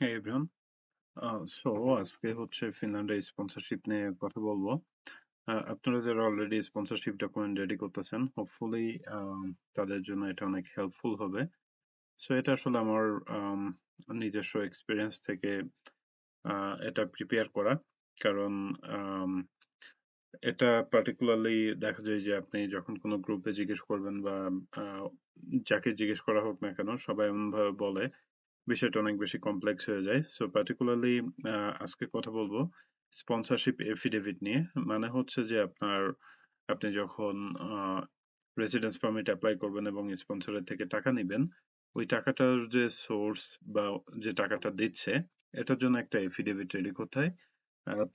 Hey everyone. So আজকে হচ্ছে ফিনল্যান্ডের sponsorship নিয়ে কথা বলবো। আপনারা যারা অলরেডি স্পন্সরশিপ ডকুমেন্ট রেডি করতেছেন, হোপফুলি তাদের জন্য এটা অনেক হেল্পফুল হবে। সো এটা আসলে আমার নিজস্ব এক্সপিরিয়েন্স থেকে এটা প্রিপেয়ার করা। কারণ আম, এটা পার্টিকুলারলি দেখা যায় যে আপনি যখন কোনো গ্রুপে জিজ্ঞেস করবেন বা আহ, যাকে জিজ্ঞেস করা হোক না কেন, সবাই এমনভাবে বলে বিষয়টা অনেক বেশি কমপ্লেক্স হয়ে যায়। সো পার্টিকুলারলি আজকে কথা বলবো স্পন্সরশিপ এফিডেভিট নিয়ে। মানে হচ্ছে যে আপনি যখন রেসিডেন্স পারমিট অ্যাপ্লাই করবেন এবং স্পন্সরের থেকে টাকা নিবেন, ওই টাকাটার যে সোর্স বা যে টাকাটা দিচ্ছে, এটার জন্য একটা এফিডেভিট রেডি করতে হয়।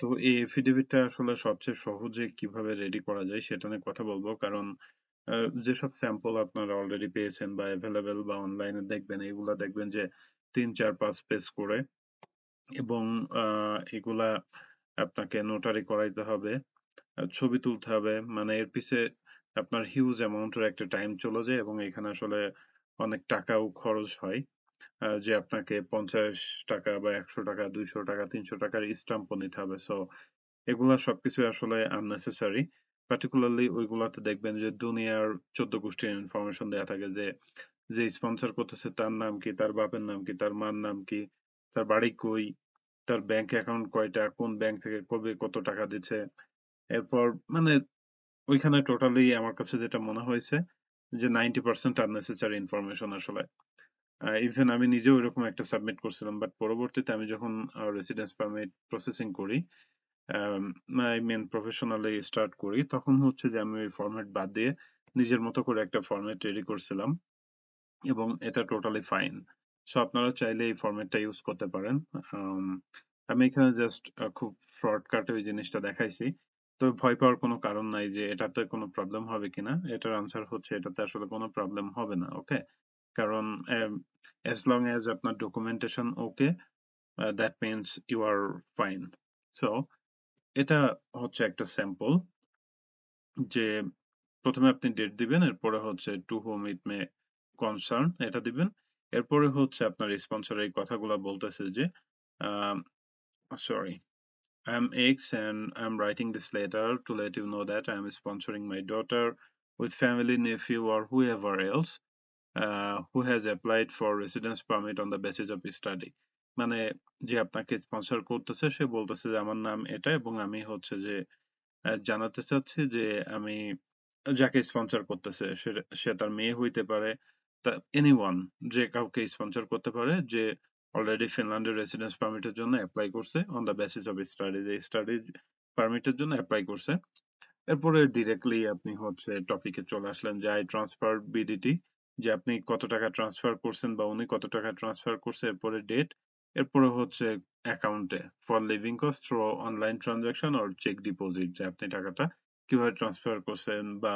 তো এই এফিডেভিটটা আসলে সবচেয়ে সহজে কিভাবে রেডি করা যায় সেটা নিয়ে কথা বলবো। কারণ যেসব স্যাম্পল আপনারা অলরেডি পেয়েছেন বা অ্যাভেলেবেল বা অনলাইনে দেখবেন, এগুলা দেখবেন যে ৩, ৪, ৫ পেজ করে, এবং এগুলা আপনাকে নোটারি করাইতে হবে, ছবি তুলতে হবে। মানে এর পিছে আপনার হিউজ অ্যামাউন্টের একটা টাইম চলে যায় এবং এখানে আসলে অনেক টাকাও খরচ হয়। যে আপনাকে ৳৫০ বা ৳১০০, ৳২০০, ৳৩০০ স্ট্যাম্পও নিতে হবে। সো এগুলা সবকিছু আসলে unnecessary। পার্টিকুলারলি ওইগুলাতে দেখবেন যে দুনিয়ার ১৪ গোষ্ঠীর ইনফরমেশন দেয়া থাকে যে, যে স্পন্সর করতেছে তার নাম কি, তার বাপের নাম কি, তার মার নাম কি, তার বাড়ি কই, তার ব্যাংক অ্যাকাউন্ট কয়টা, কোন ব্যাংক থেকে কবে কত টাকা দিচ্ছে। এরপর মানে ওইখানে টোটালি আমার কাছে যেটা মনে হয়েছে যে 90% unnecessary ইনফরমেশন আসলে। ইভেন আমি নিজেও এরকম একটা সাবমিট করছিলাম। বাট পরবর্তীতে আমি যখন রেসিডেন্স পারমিট প্রসেসিং করি, আই মিন প্রফেশনালি স্টার্ট করি, তখন হচ্ছে যে আমি ওই ফরম্যাট বাদ দিয়ে নিজের মতো করে একটা ফরম্যাট রেডি করছিলাম এবং এটা টোটালি ফাইন। সো আপনারা চাইলে এই ফরম্যাটটা ইউজ করতে পারেন। আম, আমি এখানে জাস্ট খুব শর্টকাটে ওই জিনিসটা দেখাইছি। তো ভয় পাওয়ার কোনো কারণ নাই যে এটাতে কোনো প্রবলেম হবে কিনা। এটার আনসার হচ্ছে এটাতে আসলে কোনো প্রবলেম হবে না। ওকে? কারণ as long as আপনার documentation okay, that means you are fine. So এটা হচ্ছে একটা স্যাম্পল যে প্রথমে আপনি ডেট দিবেন, এরপরে হচ্ছে টু হোম ইট মে কনসার্ন এটা দিবেন। এরপরে হচ্ছে আপনার স্পন্সর এই কথাগুলা বলতেছে যে sorry, I'm X and I'm writing this letter to let you know that I'm sponsoring my daughter with family, nephew or whoever else who has applied for residence permit on the basis of study. মানে যে আপনাকে sponsor করতেছে সে বলতেছে যে আমার নাম এটা এবং আমি হচ্ছে যে জানাতে চাচ্ছি যে আমি যাকে স্পন্সর করতেছে সে তার মেয়ে হইতে পারে, এনিওয়ান, যে কাউকে স্পন্সর করতে পারে যে অলরেডি ফিনল্যান্ডের রেসিডেন্স পারমিটের জন্য অ্যাপ্লাই করছে on the basis of study, যে স্টাডি পারমিটের জন্য অ্যাপ্লাই করছে। এরপরে ডিরেক্টলি আপনি হচ্ছে টপিকে চলে আসলেন যে আই ট্রান্সফার বিডিটি, যে আপনি কত টাকা ট্রান্সফার করছেন বা উনি কত টাকা ট্রান্সফার করছে, এরপরে ডেট, এরপরে হচ্ছে অ্যাকাউন্টে for living cost through online transaction or cheque deposit, যে আপনি টাকাটা কিভাবে ট্রান্সফার করছেন বা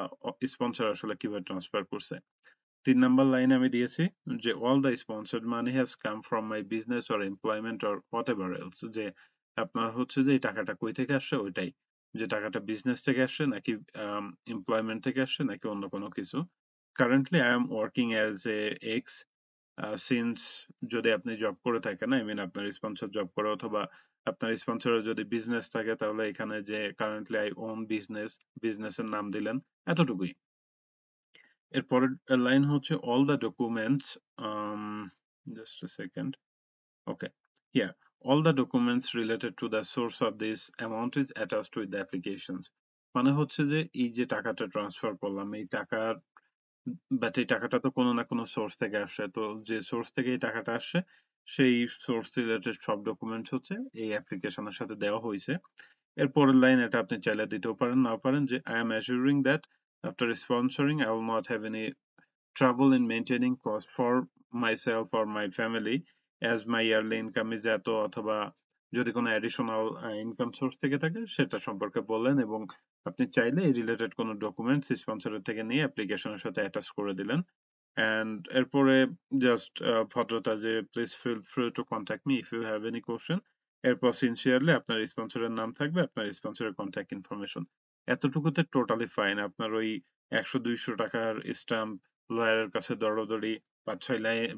স্পন্সর আসলে কিভাবে ট্রান্সফার করছে। ৩ নাম্বার লাইনে আমি দিয়েছি যে all the sponsored money has come from my business or employment or whatever else, যে আপনার হচ্ছে যে এই টাকাটা কই থেকে আসছে ওইটাই, যে টাকাটা বিজনেস থেকে আসছে নাকি এমপ্লয়মেন্ট থেকে আসছে নাকি অন্য কোনো কিছু। Currently I am working as a x, since যদি আপনি জব করে থাকেন, আই মিন আপনার স্পন্সর জব করে অথবা আপনার স্পন্সরের যদি বিজনেস থাকে, তাহলে এখানে যে কারেন্টলি আই ওন বিজনেস, বিজনেসের নাম দিলেন, এতটুকুই। এরপরের লাইন হচ্ছে all the documents, um, just a second. Okay. Yeah. All the documents related to the source of this amount is attached with the applications. মানে হচ্ছে যে এই যে টাকাটা ট্রান্সফার করলাম, এই টাকার বাট এই টাকাটা তো কোনো না কোনো সোর্স থেকে আসছে। তো যে সোর্স থেকে এই টাকাটা আসছে সেই সোর্স রিলেটেড সব ডকুমেন্টস হচ্ছে এই অ্যাপ্লিকেশনের সাথে দেওয়া হয়েছে। এর পরের লাইন এটা আপনি চাইলে দিতেও পারেন, নাও পারেন, যে I am assuring that after sponsoring I will not have any trouble in maintaining cost for myself or my family as my yearly income is এত, অথবা যদি কোনো অ্যাডিশনাল ইনকাম সোর্স থেকে থাকে সেটা সম্পর্কে বললেন এবং আপনি চাইলে এই রিলেটেড কোনো ডকুমেন্টস স্পন্সরের থেকে নিয়ে অ্যাপ্লিকেশনের সাথে অ্যাটাচ করে দিলেন। অ্যান্ড এরপরে জাস্ট ভদ্রতা যে please feel free to contact me if you have any question. এরপর সিনসিয়ারলি আপনার স্পন্সরের নাম থাকবে, আপনার স্পন্সরের কন্ট্যাক্ট ইনফরমেশন। এতটুকুতে টোটালি ফাইন। আপনার ওই ১০০-২০০ টাকার স্টাম্প, লয়ারের কাছে দৌড়াদৌড়ি,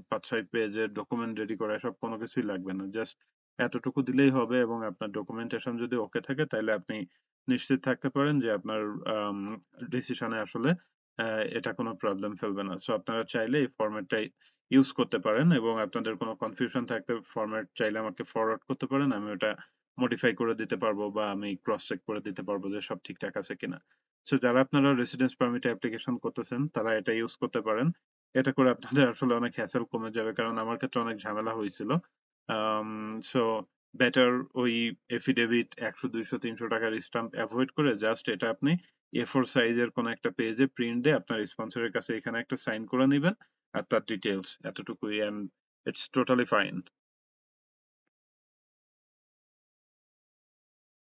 পাঁচ ছয় পেজের ডকুমেন্ট রেডি করা এসব কোনো কিছুই লাগবে না। জাস্ট এতটুকু দিলেই হবে এবং আপনার ডকুমেন্টেশন যদি ওকে থাকে তাহলে আপনি নিশ্চিত থাকতে পারেন যে আপনার ডিসিশনে আসলে এটা কোনো প্রবলেম ফেলবে না। সো আপনারা চাইলে এই ফরম্যাটটাই ইউজ করতে পারেন এবং আপনাদের কোনো কনফিউশন থাকলে ফরম্যাট চাইলে আমাকে ফরওয়ার্ড করতে পারেন। আমি ওটা মডিফাই করে দিতে পারবো বা আমি ক্রস চেক করে দিতে পারবো যে সব ঠিকঠাক আছে কিনা। সো যারা আপনারা রেসিডেন্স পারমিট অ্যাপ্লিকেশন করতেছেন তারা এটা ইউজ করতে পারেন। এটা করে আপনাদের আসলে অনেক হ্যাসেল কমে যাবে, কারণ আমার ক্ষেত্রে অনেক ঝামেলা হয়েছিল। সো বেটার ওই এফিডেভিট 100 200 300 টাকার স্টাম্প অ্যাভয়েড করে জাস্ট এটা আপনি A4 সাইজের কোনো একটা পেজে প্রিন্ট দিয়ে আপনার স্পন্সরের কাছে এখানে একটা সাইন করে নেবেন আর তার ডিটেলস এতটুকুই, এন্ড ইটস টোটালি ফাইন।